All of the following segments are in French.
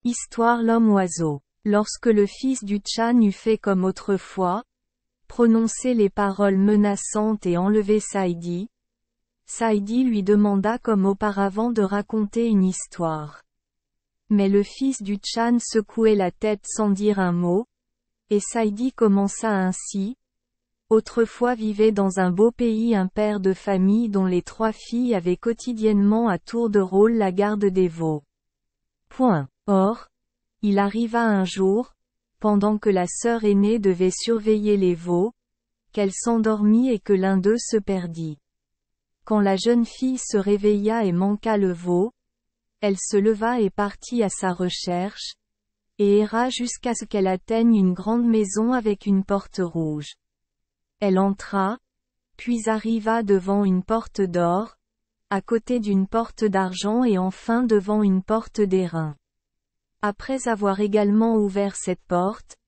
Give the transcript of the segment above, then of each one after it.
Histoire l'homme-oiseau. Lorsque le fils du Chan eut fait comme autrefois, prononcé les paroles menaçantes et enlevé Saïdi, Saïdi lui demanda comme auparavant de raconter une histoire. Mais le fils du Chan secouait la tête sans dire un mot, et Saïdi commença ainsi. Autrefois vivait dans un beau pays un père de famille dont les 3 filles avaient quotidiennement à tour de rôle la garde des veaux. Or, il arriva un jour, pendant que la sœur aînée devait surveiller les veaux, qu'elle s'endormit et que l'un d'eux se perdit. Quand la jeune fille se réveilla et manqua le veau, elle se leva et partit à sa recherche, et erra jusqu'à ce qu'elle atteigne une grande maison avec une porte rouge. Elle entra, puis arriva devant une porte d'or, à côté d'une porte d'argent et enfin devant une porte d'airain. Après avoir également ouvert cette porte,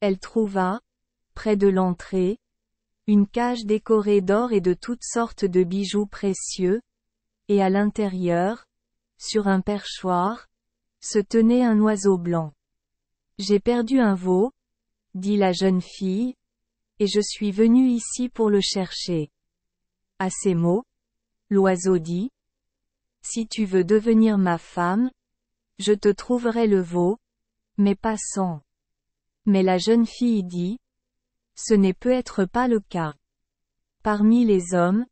elle trouva, près de l'entrée, une cage décorée d'or et de toutes sortes de bijoux précieux, et à l'intérieur, sur un perchoir, se tenait un oiseau blanc. « J'ai perdu un veau, » dit la jeune fille, « et je suis venue ici pour le chercher. » À ces mots, l'oiseau dit, « Si tu veux devenir ma femme, je te trouverai le veau, mais pas sans. » Mais la jeune fille dit, « Ce n'est peut-être pas le cas. Parmi les hommes,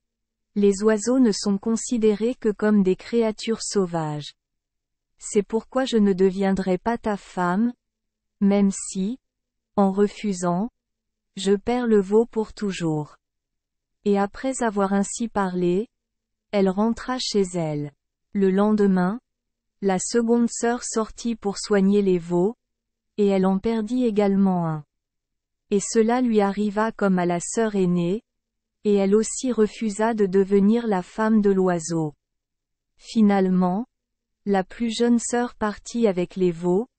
les oiseaux ne sont considérés que comme des créatures sauvages. C'est pourquoi je ne deviendrai pas ta femme, même si, en refusant, je perds le veau pour toujours. » Et après avoir ainsi parlé, elle rentra chez elle. Le lendemain, la seconde sœur sortit pour soigner les veaux, et elle en perdit également un. Et cela lui arriva comme à la sœur aînée, et elle aussi refusa de devenir la femme de l'oiseau. Finalement, la plus jeune sœur partit avec les veaux,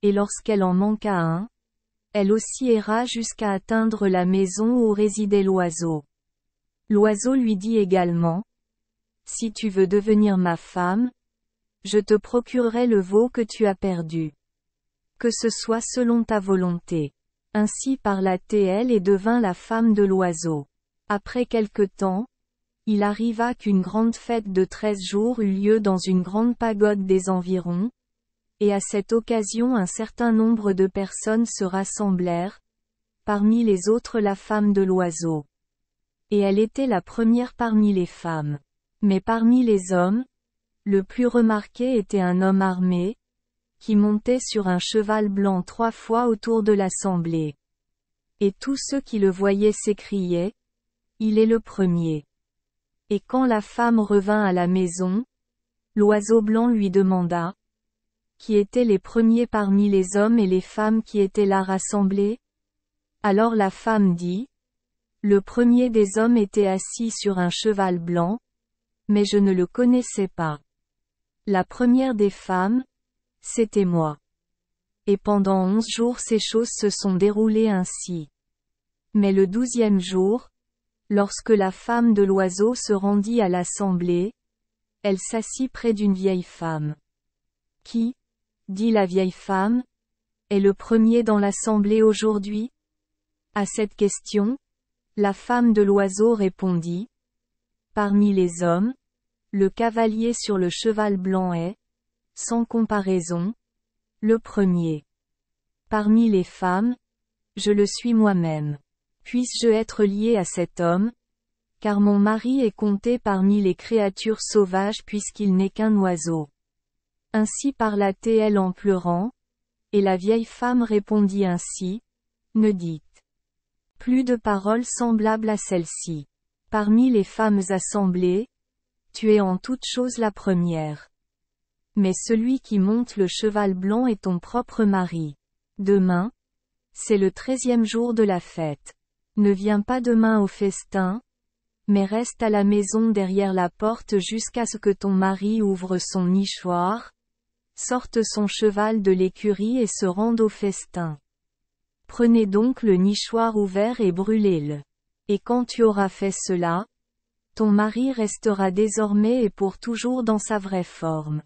et lorsqu'elle en manqua un, elle aussi erra jusqu'à atteindre la maison où résidait l'oiseau. L'oiseau lui dit également, « Si tu veux devenir ma femme, je te procurerai le veau que tu as perdu. Que ce soit selon ta volonté. » Ainsi parla-t-elle et devint la femme de l'oiseau. Après quelque temps, il arriva qu'une grande fête de 13 jours eut lieu dans une grande pagode des environs, et à cette occasion un certain nombre de personnes se rassemblèrent, parmi les autres la femme de l'oiseau. Et elle était la première parmi les femmes. Mais parmi les hommes, le plus remarqué était un homme armé, qui montait sur un cheval blanc 3 fois autour de l'assemblée. Et tous ceux qui le voyaient s'écriaient, « Il est le premier. » Et quand la femme revint à la maison, l'oiseau blanc lui demanda, « Qui étaient les premiers parmi les hommes et les femmes qui étaient là rassemblés ?» Alors la femme dit, « Le premier des hommes était assis sur un cheval blanc, mais je ne le connaissais pas. La première des femmes, c'était moi. Et pendant 11 jours ces choses se sont déroulées ainsi. Mais le 12e jour, lorsque la femme de l'oiseau se rendit à l'assemblée, elle s'assit près d'une vieille femme. « Qui, dit la vieille femme, est le premier dans l'assemblée aujourd'hui ?» À cette question, la femme de l'oiseau répondit, « Parmi les hommes, le cavalier sur le cheval blanc est, sans comparaison, le premier. Parmi les femmes, je le suis moi-même. Puisse-je être lié à cet homme, car mon mari est compté parmi les créatures sauvages puisqu'il n'est qu'un oiseau. » Ainsi parla-t-elle en pleurant, et la vieille femme répondit ainsi, « Ne dites plus de paroles semblables à celle-ci. Parmi les femmes assemblées, tu es en toute chose la première. Mais celui qui monte le cheval blanc est ton propre mari. Demain, c'est le 13e jour de la fête. Ne viens pas demain au festin, mais reste à la maison derrière la porte jusqu'à ce que ton mari ouvre son nichoir, sorte son cheval de l'écurie et se rende au festin. Prenez donc le nichoir ouvert et brûlez-le. Et quand tu auras fait cela, ton mari restera désormais et pour toujours dans sa vraie forme.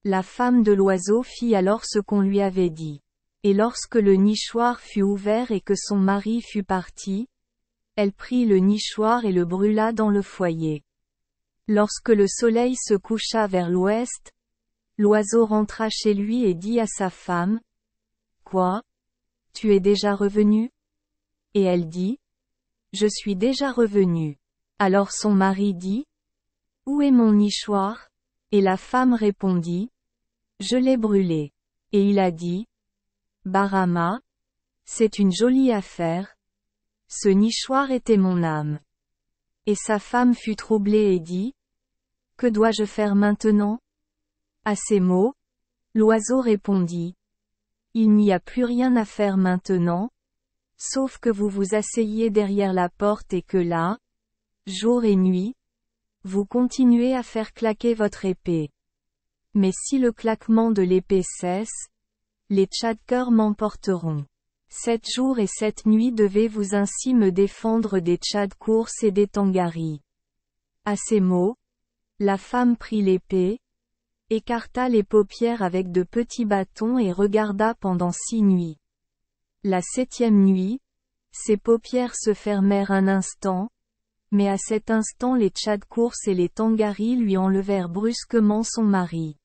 La femme de l'oiseau fit alors ce qu'on lui avait dit. Et lorsque le nichoir fut ouvert et que son mari fut parti, elle prit le nichoir et le brûla dans le foyer. Lorsque le soleil se coucha vers l'ouest, l'oiseau rentra chez lui et dit à sa femme, « Quoi? Tu es déjà revenue? » Et elle dit, « Je suis déjà revenue. » Alors son mari dit, « Où est mon nichoir? » Et la femme répondit, « Je l'ai brûlé. » Et il a dit, « Barama, c'est une jolie affaire. Ce nichoir était mon âme. » Et sa femme fut troublée et dit, « Que dois-je faire maintenant? » À ces mots, l'oiseau répondit, « Il n'y a plus rien à faire maintenant, sauf que vous vous asseyez derrière la porte et que là, jour et nuit, vous continuez à faire claquer votre épée. Mais si le claquement de l'épée cesse, les tchadkers m'emporteront. 7 jours et 7 nuits devez-vous ainsi me défendre des tchadkours et des tangaris. » À ces mots, la femme prit l'épée, écarta les paupières avec de petits bâtons et regarda pendant 6 nuits. La 7e nuit, ses paupières se fermèrent un instant, mais à cet instant les tchadkours et les tangaris lui enlevèrent brusquement son mari.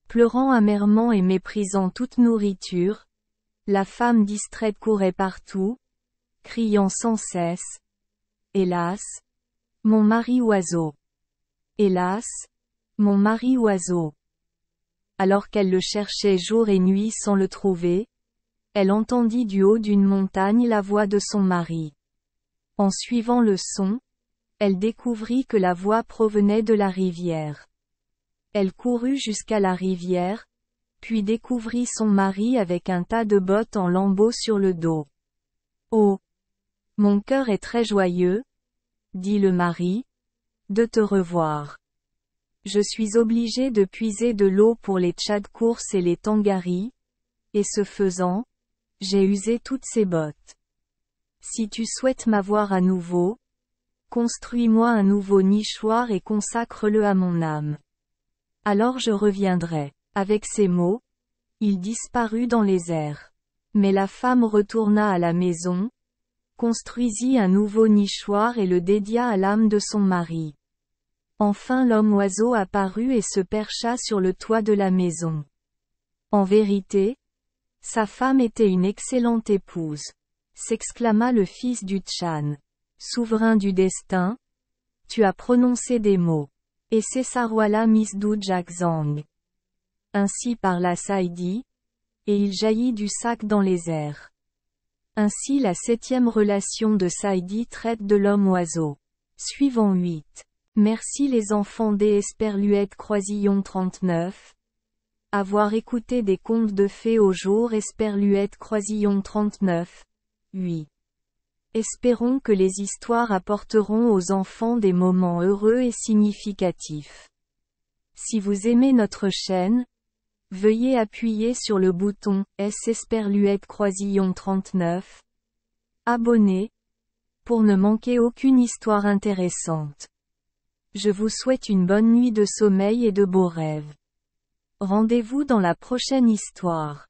Pleurant amèrement et méprisant toute nourriture, la femme distraite courait partout, criant sans cesse, « Hélas! Mon mari oiseau! Hélas! Mon mari oiseau! » Alors qu'elle le cherchait jour et nuit sans le trouver, elle entendit du haut d'une montagne la voix de son mari. En suivant le son, elle découvrit que la voix provenait de la rivière. Elle courut jusqu'à la rivière, puis découvrit son mari avec un tas de bottes en lambeaux sur le dos. « Oh! Mon cœur est très joyeux, » dit le mari, « de te revoir. Je suis obligé de puiser de l'eau pour les tchadkours et les tangaris, et ce faisant, j'ai usé toutes ces bottes. Si tu souhaites m'avoir à nouveau, construis-moi un nouveau nichoir et consacre-le à mon âme. Alors je reviendrai. » Avec ces mots, il disparut dans les airs. Mais la femme retourna à la maison, construisit un nouveau nichoir et le dédia à l'âme de son mari. Enfin l'homme-oiseau apparut et se percha sur le toit de la maison. En vérité, sa femme était une excellente épouse, s'exclama le fils du Tchan. Souverain du destin, tu as prononcé des mots. Et c'est Sarwala Misdou Jakzang. Ainsi parla Saïdi, et il jaillit du sac dans les airs. Ainsi la 7e relation de Saïdi traite de l'homme-oiseau. Suivant 8. Merci les enfants des Esperluette Croisillon 39. Avoir écouté des contes de fées au jour Esperluette Croisillon 39. 8. Espérons que les histoires apporteront aux enfants des moments heureux et significatifs. Si vous aimez notre chaîne, veuillez appuyer sur le bouton S Esperluette Croisillon 39. Abonner, pour ne manquer aucune histoire intéressante. Je vous souhaite une bonne nuit de sommeil et de beaux rêves. Rendez-vous dans la prochaine histoire.